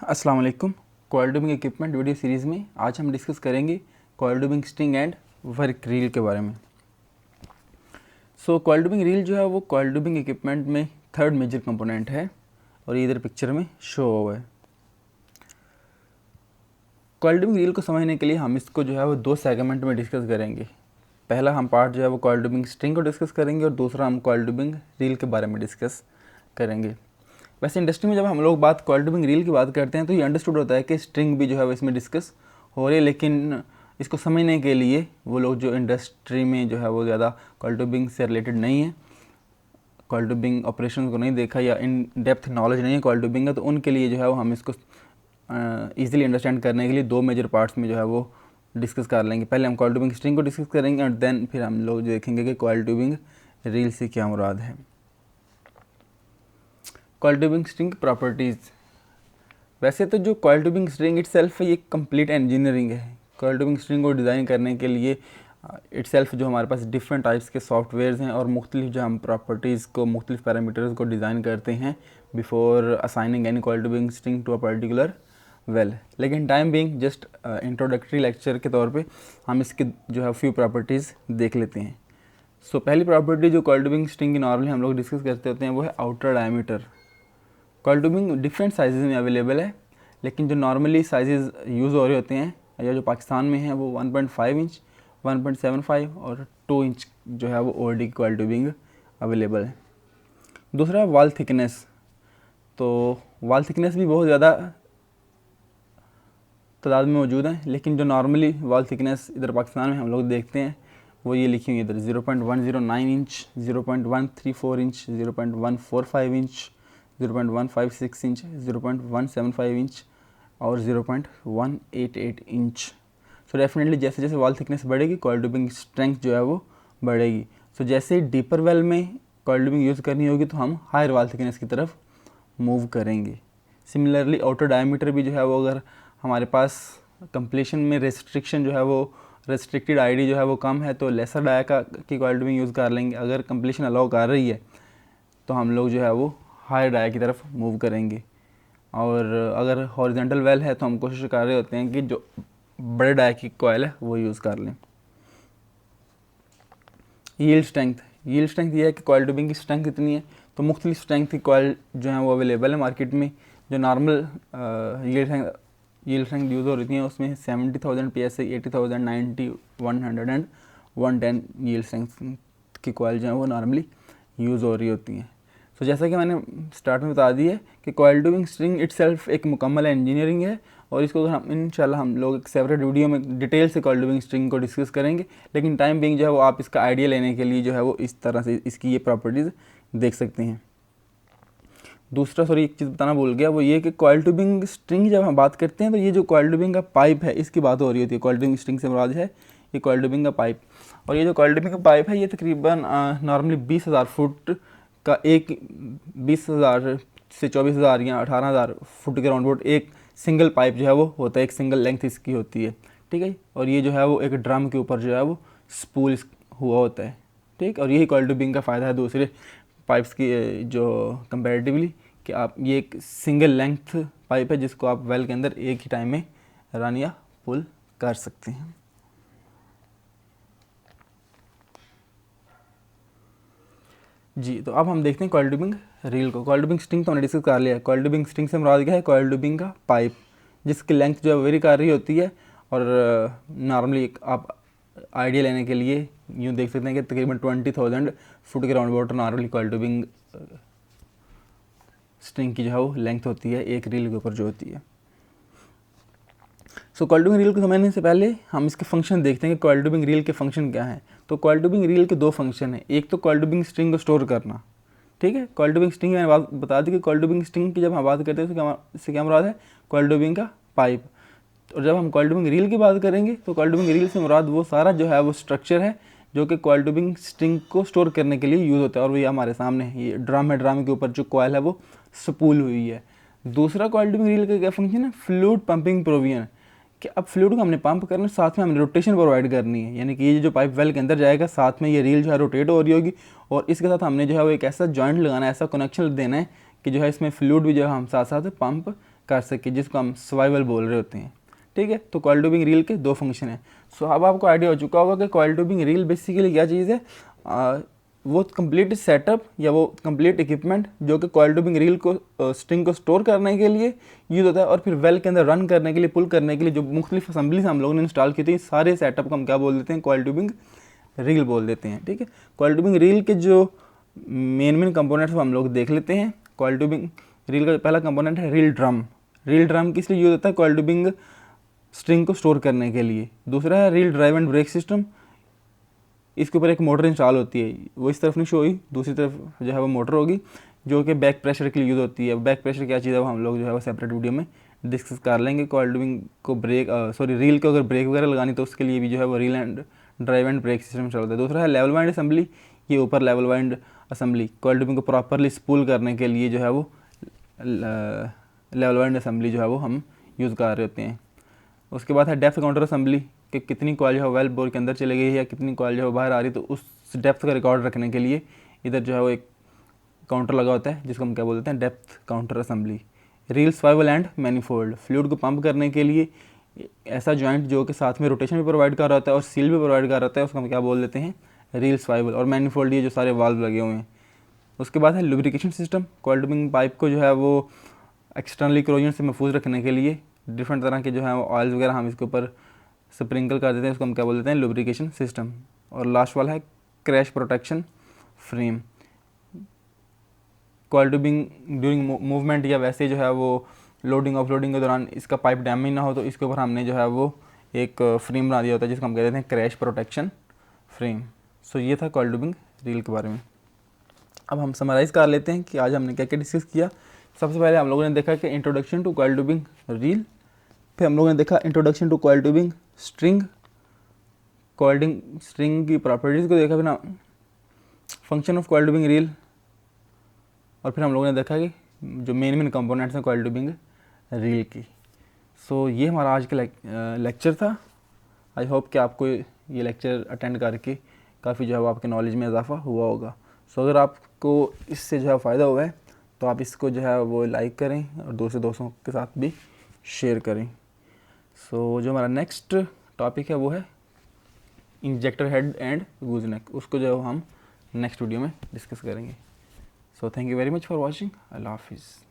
अस्सलाम वालेकुम। Coil tubing equipment video series में आज हम डिस्कस करेंगे coil tubing string and work reel के बारे में। कॉइल ट्यूबिंग रील जो है वो कॉइल ट्यूबिंग इक्विपमेंट में थर्ड मेजर कंपोनेंट है और ये इधर पिक्चर में शो हुआ है। कॉइल ट्यूबिंग रील को समझने के लिए हम इसको जो है वो दो सेगमेंट में डिस्कस करेंगे। पहला हम पार्ट जो है वो कॉइल ट्यूबिंग स्ट्रिंग को डिस्कस करेंगे और दूसरा हम कॉइल ट्यूबिंग रील के बारे में डिस्कस करेंगे। वैसे इंडस्ट्री में जब हम लोग कॉइल ट्यूबिंग रील की बात करते हैं तो ये अंडरस्टूड होता है कि स्ट्रिंग भी जो है वो इसमें डिस्कस हो रही है, लेकिन इसको समझने के लिए वो लोग जो इंडस्ट्री में जो है वो ज़्यादा कॉइल ट्यूबिंग से रिलेटेड नहीं है, कॉइल ट्यूबिंग ऑपरेशन को नहीं देखा या इन डेप्थ नॉलेज नहीं है कॉइल ट्यूबिंग का, तो उनके लिए जो है वो हम इसको ईजिली अंडरस्टैंड करने के लिए दो मेजर पार्ट्स में जो है वो डिस्कस कर लेंगे। पहले हम कॉइल ट्यूबिंग स्ट्रिंग को डिस्कस करेंगे और देन फिर हम लोग देखेंगे कि कॉइल ट्यूबिंग रील से क्या मुराद है। कॉइल ट्यूबिंग स्ट्रिंग की प्रॉपर्टीज़। वैसे तो जो कॉइल ट्यूबिंग स्ट्रिंग इटसेल्फ है ये कंप्लीट इंजीनियरिंग है। कॉइल ट्यूबिंग स्ट्रिंग को डिज़ाइन करने के लिए इटसेल्फ जो हमारे पास डिफरेंट टाइप्स के सॉफ्टवेयर्स हैं और मुख्तलिफ जो हम प्रॉपर्टीज़ को, मुख्तलिफ पैरामीटर्स को डिज़ाइन करते हैं before assigning any coil tubing string to a particular well. लेकिन time being just introductory lecture के तौर पे हम इसके जो है फ्यू प्रॉपर्टीज़ देख लेते हैं। पहली प्रॉपर्टी जो कॉइल ट्यूबिंग स्ट्रिंग की नॉर्मली हम लोग डिस्कस करते होते हैं वो है outer diameter. Coil tubing different size में अवेलेबल है, लेकिन जो नॉर्मली साइज़ यूज़ हो रहे होते हैं या जो पाकिस्तान में है वो 1.5 इंच, 1.75 और 2 इंच जो है वो ओडी की कॉइल ट्यूबिंग अवेलेबल है। दूसरा वॉल थिकनेस। तो वॉल थिकनेस भी बहुत ज़्यादा तादाद में मौजूद है, लेकिन जो नॉर्मली वॉल थिकनेस इधर पाकिस्तान में हम लोग देखते हैं वो ये लिखी हुई है इधर 0.109 inch, 0.134 inch, 0.145 inch, 0.156 inch, 0.175 inch और 0.188 इंच। डेफिनेटली जैसे जैसे वॉल थिकनेस बढ़ेगी कॉइल ट्यूबिंग स्ट्रेंथ जो है वो बढ़ेगी। जैसे डीपर वेल में कॉइल ट्यूबिंग यूज़ करनी होगी तो हम हायर वॉल थिकनेस की तरफ मूव करेंगे। सिमिलरली आउटर डायमीटर भी जो है वो अगर हमारे पास कंप्लीशन में रेस्ट्रिक्शन जो है वो रेस्ट्रिक्टेड आईडी जो है वो कम है तो लेसर डाया की कॉइल ट्यूबिंग यूज़ कर लेंगे। अगर कंप्लीशन अलाउ कर रही है तो हम लोग जो है वो हायर डाया की तरफ मूव करेंगे। और अगर हॉरिजॉन्टल वेल है तो हम कोशिश कर रहे होते हैं कि जो बड़े डाया की कॉइल है वो यूज़ कर लें। Yield strength. यील्ड स्ट्रेंथ ये है कि कॉइल ट्यूबिंग की स्ट्रेंथ कितनी है। तो मुख्तलिफ स्ट्रेंथ की कॉइल जो है वो अवेलेबल है मार्केट में। जो नॉर्मल यील्ड स्ट्रेंथ यूज़ हो रही है उसमें 70,000 PSI, 80,000, 90, 100 एंड 110 यील्ड स्ट्रेंथ की कॉइल जो है वो नॉर्मली यूज़ हो रही होती हैं। जैसा कि मैंने स्टार्ट में बता दी है कि कॉइल ट्यूबिंग स्ट्रिंग इटसेल्फ एक मुकम्मल इंजीनियरिंग है और इसको हम इंशाल्लाह हम लोग एक सेपरेट वीडियो में डिटेल से कॉइल ट्यूबिंग स्ट्रिंग को डिस्कस करेंगे। लेकिन टाइम बीइंग जो है वो आप इसका आइडिया लेने के लिए जो है वो इस तरह से इसकी ये प्रॉपर्टीज़ देख सकते हैं। दूसरा एक चीज़ बताना भूल गया, वो ये कि कॉइल ट्यूबिंग स्ट्रिंग जब हम बात करते हैं तो ये जो कॉइल ट्यूबिंग का पाइप है इसकी बात हो रही होती है। कॉइल ट्यूबिंग स्ट्रिंग से मुराद है ये कॉइल ट्यूबिंग का पाइप। और ये जो कॉइल ट्यूबिंग का पाइप है ये तकरीबन नॉर्मली 20,000 फुट का 20,000 से 24,000 या 18,000 फुट के राउंड एक सिंगल पाइप जो है वो होता है, एक सिंगल लेंथ इसकी होती है, ठीक है। और ये जो है वो एक ड्रम के ऊपर जो है वो स्पूल हुआ होता है, ठीक। और यही कॉइल ट्यूबिंग का फ़ायदा है दूसरे पाइप्स की जो कंपैरेटिवली कि आप ये एक सिंगल लेंथ पाइप है जिसको आप वेल के अंदर एक ही टाइम में रन या पुल कर सकते हैं। जी, तो अब हम देखते हैं कॉइल ट्यूबिंग रील को। कॉइल ट्यूबिंग स्ट्रिंग तो हमने डिस्कस कर लिया। कॉइल ट्यूबिंग स्ट्रिंग से मुराद क्या है? कॉइल ट्यूबिंग का पाइप जिसकी लेंथ जो है वेरी कर रही होती है। और नॉर्मली आप आइडिया लेने के लिए यूँ देख सकते हैं कि तकरीबन 20,000 फुट के round about normally coil tubing string की जो है वो लेंथ होती है एक रील के ऊपर जो होती है। कॉइल ट्यूबिंग रील को समझने से पहले हम इसके फंक्शन देखते हैं कि कॉइल ट्यूबिंग रील के फंक्शन क्या हैं। तो कॉइल ट्यूबिंग रील के दो फंक्शन हैं। एक तो कॉइल ट्यूबिंग स्ट्रिंग को स्टोर करना, ठीक है। कॉइल ट्यूबिंग स्ट्रिंग मैंने बात बता दी कि कॉइल ट्यूबिंग स्ट्रिंग की जब हम बात करते हैं तो इससे क्या मुराद है? कॉइल ट्यूबिंग का पाइप। और जब हम कॉइल ट्यूबिंग रील की बात करेंगे तो कॉइल ट्यूबिंग रील से मुराद वो सारा जो है वो स्ट्रक्चर है जो कि कॉइल ट्यूबिंग स्ट्रिंग को स्टोर करने के लिए यूज़ होता है। और ये हमारे सामने ये ड्रम है, ड्रम के ऊपर जो कॉइल है वो स्पूल हुई है। दूसरा कॉइल ट्यूबिंग रील का क्या फंक्शन है? फ्लूइड पंपिंग प्रोविजन, कि अब फ्लूइड को हमने पंप करना, साथ में हमने रोटेशन प्रोवाइड करनी है। यानी कि ये जो पाइप वेल के अंदर जाएगा साथ में ये रील जो है रोटेट हो रही होगी और इसके साथ हमने जो है वो एक ऐसा जॉइंट लगाना है, ऐसा कनेक्शन देना है कि जो है इसमें फ्लूइड भी जो है हम साथ साथ पंप कर सके, जिसको हम सर्वाइवल बोल रहे होते हैं। ठीक है, तो कॉइल ट्यूबिंग रील के 2 फंक्शन हैं। सो अब आपको आइडिया हो चुका होगा कि कॉइल ट्यूबिंग रील बेसिकली क्या चीज़ है। वो कंप्लीट सेटअप या वो कंप्लीट इक्विपमेंट जो कि कॉइल ट्यूबिंग रील को स्ट्रिंग को स्टोर करने के लिए यूज़ होता है, और फिर वेल के अंदर रन करने के लिए, पुल करने के लिए जो मुख्तलिफ असेंबलीज हम लोगों ने इंस्टॉल की थी, सारे सेटअप को हम क्या बोल देते हैं, कॉइल ट्यूबिंग रील बोल देते हैं। ठीक है, कॉइल ट्यूबिंग रील के जो मेन कंपोनेंट्स वो हम लोग देख लेते हैं। कॉइल ट्यूबिंग रील का पहला कंपोनेंट है रील ड्रम। रील ड्रम किस लिए यूज़ होता है, कॉइल ट्यूबिंग स्ट्रिंग को स्टोर करने के लिए। दूसरा है reel drive and brake system. इसके ऊपर एक मोटर इंस्टॉल होती है, वो इस तरफ नहीं शो हुई, दूसरी तरफ जो है वो मोटर होगी जो कि बैक प्रेशर के लिए यूज़ होती है। बैक प्रेशर क्या चीज़ है वो हम लोग जो है वो सेपरेट वीडियो में डिस्कस कर लेंगे। कॉइल ट्यूबिंग को रील को अगर ब्रेक वगैरह लगानी तो उसके लिए भी जो है वो reel and drive and brake system चलता है। दूसरा है लेवल वाइंड असेंबली। ये ऊपर level wind assembly coil tubing को प्रॉपरली स्पूल करने के लिए जो है वो लेवल वाइंड असेंबली जो है वो हम यूज़ कर रहे होते हैं। उसके बाद है डेप्थ काउंटर असेंबली, कि कितनी कॉइल जो है वेल बोर के अंदर चले गई है या कितनी कॉइल जो है बाहर आ रही है, तो उस डेप्थ का रिकॉर्ड रखने के लिए इधर जो है वो एक काउंटर लगा होता है जिसको हम क्या बोलते हैं, depth counter assembly. Reel swivel and manifold, fluid को पंप करने के लिए ऐसा जॉइंट जो कि साथ में रोटेशन भी प्रोवाइड कर रहा होता है और सील भी प्रोवाइड कर रहा होता है, उसको हम क्या बोल देते हैं, रील स्वाइवल। और मैनीफोल्ड ये जो सारे वाल्व लगे हुए हैं। उसके बाद है lubrication system. Coil tubing pipe को जो है वो एक्सटर्नली क्रोजन से महफूज रखने के लिए डिफरेंट तरह के जो है ऑयल्स वगैरह हम इसके ऊपर स्प्रिंकल कर देते हैं, उसको हम क्या बोल देते हैं, लुब्रिकेशन सिस्टम। और लास्ट वाला है crash protection frame. Coil tubing during movement या वैसे जो है वो लोडिंग ऑफलोडिंग के दौरान इसका पाइप डैमेज ना हो, तो इसके ऊपर हमने जो है वो एक फ्रेम बना दिया होता है जिसको हम कह देते हैं क्रैश प्रोटेक्शन फ्रेम। सो ये था कॉइल ट्यूबिंग रील के बारे में। अब हम समराइज़ कर लेते हैं कि आज हमने क्या क्या डिस्कस किया। सबसे पहले हम लोगों ने देखा कि introduction to coil tubing reel, फिर हम लोगों ने देखा introduction to coil tubing string, coil string की प्रॉपर्टीज़ को देखा, फिर function of coil tubing reel, और फिर हम लोगों ने देखा कि जो मेन कंपोनेंट्स हैं कॉइल ट्यूबिंग रील की। सो ये हमारा आज का लेक्चर था। आई होप कि आपको ये लेक्चर अटेंड करके काफ़ी जो है वो आपके नॉलेज में इजाफा हुआ होगा। सो अगर आपको इससे जो है फ़ायदा हुआ है तो आप इसको जो है वो लाइक करें और दूसरे दोस्तों के साथ भी शेयर करें। सो जो हमारा नेक्स्ट टॉपिक है वो है injector head and goose neck, उसको जो है हम नेक्स्ट वीडियो में डिस्कस करेंगे। So thank you very much for watching. अल्लाह हाफिज़।